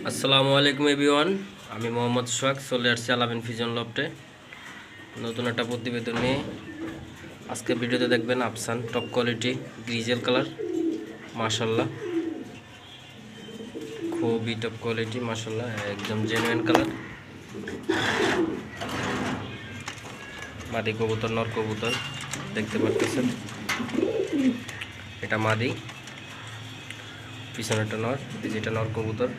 আসসালামু আলাইকুম এভরিওয়ান, আমি মোহাম্মদ সোহাগ চলে আসছি আলামিন ফিজন লফটে নতুন একটা প্রতিবেদন নিয়ে। আজকে ভিডিওতে দেখবেন আফসান টপ কোয়ালিটি গ্রিজেল কালার, মাশাল্লাহ খুবই টপ কোয়ালিটি, মাশাল্লাহ একদম জেনুইন কালার। মাদি কবুতর, নর কবুতর দেখতে পাচ্ছেন, এটা মাদি, পিছনেটা নর, যেটা নর কবুতর।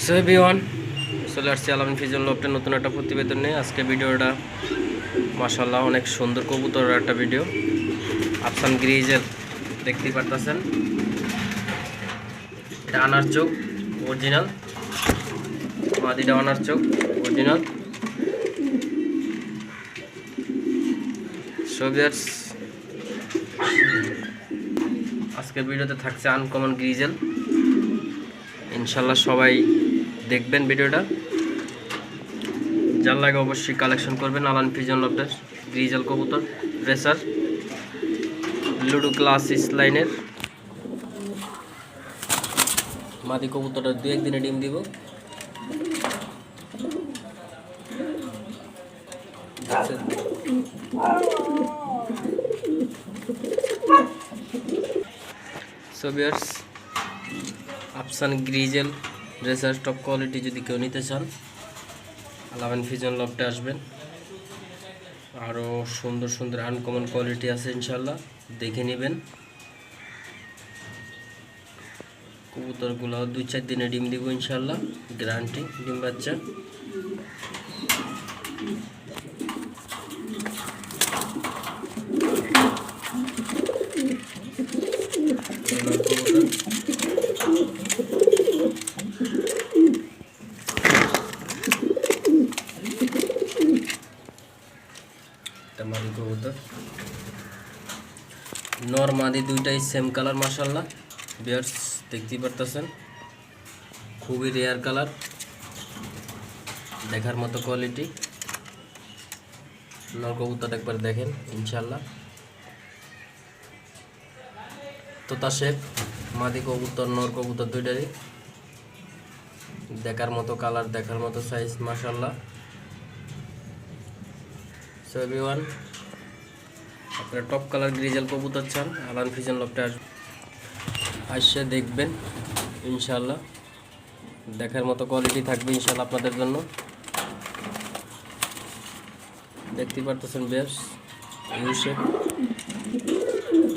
সো এভরিওয়ান, চলে আসছি আলামিন ফিজন লফটে নতুন একটা প্রতিবেদন নিয়ে। আজকে ভিডিওটা মাশাল্লাহ অনেক সুন্দর কবুতর একটা ভিডিও। আফসান গ্রিজেল দেখতেই পারতেছেন, এটা আনার চোখ অরিজিনাল, মাদিটা আনার চোখ অরিজিনাল। সো ভিউয়ার্স, আজকের ভিডিওতে থাকছে আনকমন গ্রিজেল, ইনশাল্লাহ সবাই দেখবেন ভিডিওটা। যার লাগে অবশ্যই কালেকশন করবেন আলামিন ফিজন লফটের গ্রিজেল কবুতর রেসার লুডো ক্লাস লাইনের মাদি কবুতরটা দু একদিনে ডিম দিব। So viewers, Afsan grizzle racer top quality যদি কেউ নিতে চান আলামিন ফিজন লফটে আসবেন। আরও সুন্দর সুন্দর আনকমন কোয়ালিটি আছে, ইনশাল্লাহ দেখে নেবেন। কবুতরগুলো 2-4 দিনে ডিম দিব ইনশাল্লাহ, গ্যারান্টি ডিম বাচ্চা। মাদি কবুতর, নর মাদি দুইটাই সেম কালার, মাশাল্লাহ ভিউয়ার্স দেখতেই পারতেছেন, খুবই রেয়ার কালার, দেখার মতো কোয়ালিটি। নর কবুতর একবার দেখেন ইনশাল্লাহ, তোতা শেপ। মাদি কবুতর নর কবুতর দুইটারই দেখার মতো কালার, দেখার মতো সাইজ, মাশাল্লাহ। সো এভরিওয়ান, আপনারা টপ কালার গ্রিজেল কবুতর চান আলামিন ফিজন লফটে আসে দেখবেন ইনশাল্লাহ, দেখার মতো কোয়ালিটি থাকবে ইনশাল্লাহ আপনাদের জন্য। দেখতেই পারতেছেন বেশ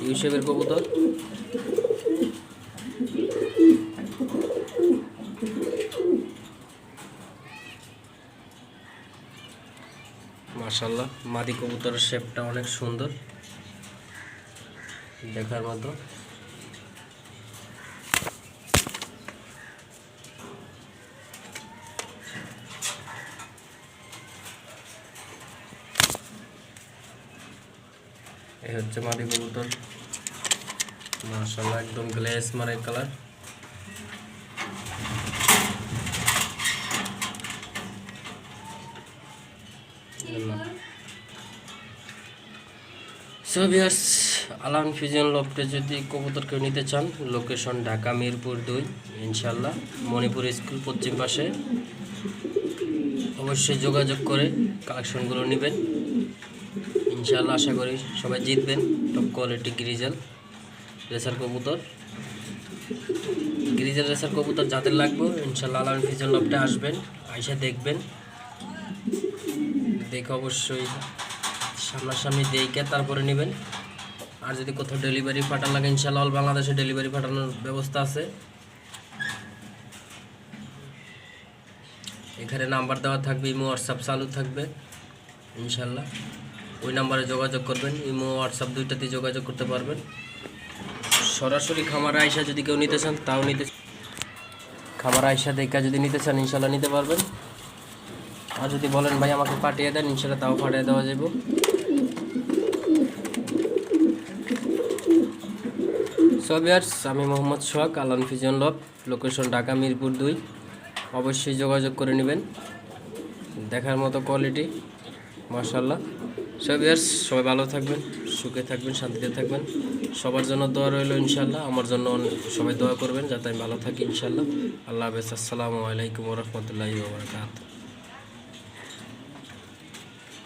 ইউ শেপের কবুতর, মাশাল্লাহ মাদি কবুতরের শেপটা অনেক সুন্দর, দেখার মতো। এই হচ্ছে মাদি কবুতর, মাশাল্লাহ একদম গ্লেস মারে কালার। সো ভিউয়ার্স, আলামিন ফিজন লফটে যদি কবুতর কেউ নিতে চান, লোকেশন ঢাকা মিরপুর 2 ইনশাল্লাহ, মণিপুর স্কুল পশ্চিম পাশে। অবশ্যই যোগাযোগ করে কালেকশনগুলো নেবেন ইনশাল্লাহ, আশা করি সবাই জিতবেন। টপ কোয়ালিটি গ্রিজেল রেসার কবুতর, গ্রিজেল রেসার কবুতর যাদের লাগবে ইনশাল্লাহ আলামিন ফিজন লফটে আসবেন, আইসা দেখবেন, দেখে অবশ্যই সামনাসামনি দেখে তারপরে নেবেন। আর যদি কোথাও ডেলিভারি পাঠান লাগে ইনশাল্লাহ অল বাংলাদেশে ডেলিভারি পাঠানোর ব্যবস্থা আছে। এখানে নাম্বার দেওয়া থাকবে, ইমো হোয়াটসঅ্যাপ চালু থাকবে ইনশাল্লাহ, ওই নাম্বারে যোগাযোগ করবেন। ইমো হোয়াটসঅ্যাপ দুইটাতেই যোগাযোগ করতে পারবেন। সরাসরি খামার আইসা যদি কেউ নিতে চান তাও খামার আইসা দেখা যদি নিতে চান ইনশাল্লাহ নিতে পারবেন। আর যদি বলেন ভাই আমাকে পাঠিয়ে দেন ইনশাল্লাহ তাও পাঠিয়ে দেওয়া যাবে। সো ভিউয়ার্স, আমি মোহাম্মদ সোহাগ, আলামিন ফিজন লফট, লোকেশন ঢাকা মিরপুর 2। অবশ্যই যোগাযোগ করে নেবেন, দেখার মতো কোয়ালিটি মাশাল্লাহ। সবাই ভালো থাকবেন, সুখে থাকবেন, শান্তিতে থাকবেন। সবার জন্য দোয়া রইল ইনশাল্লাহ। আমার জন্য সবাই দোয়া করবেন যাতে আমি ভালো থাকি ইনশাল্লাহ। আল্লাহ হাফেজ। আসসালামু আলাইকুম ওয়া রাহমাতুল্লাহি ওয়া বারাকাতুহু।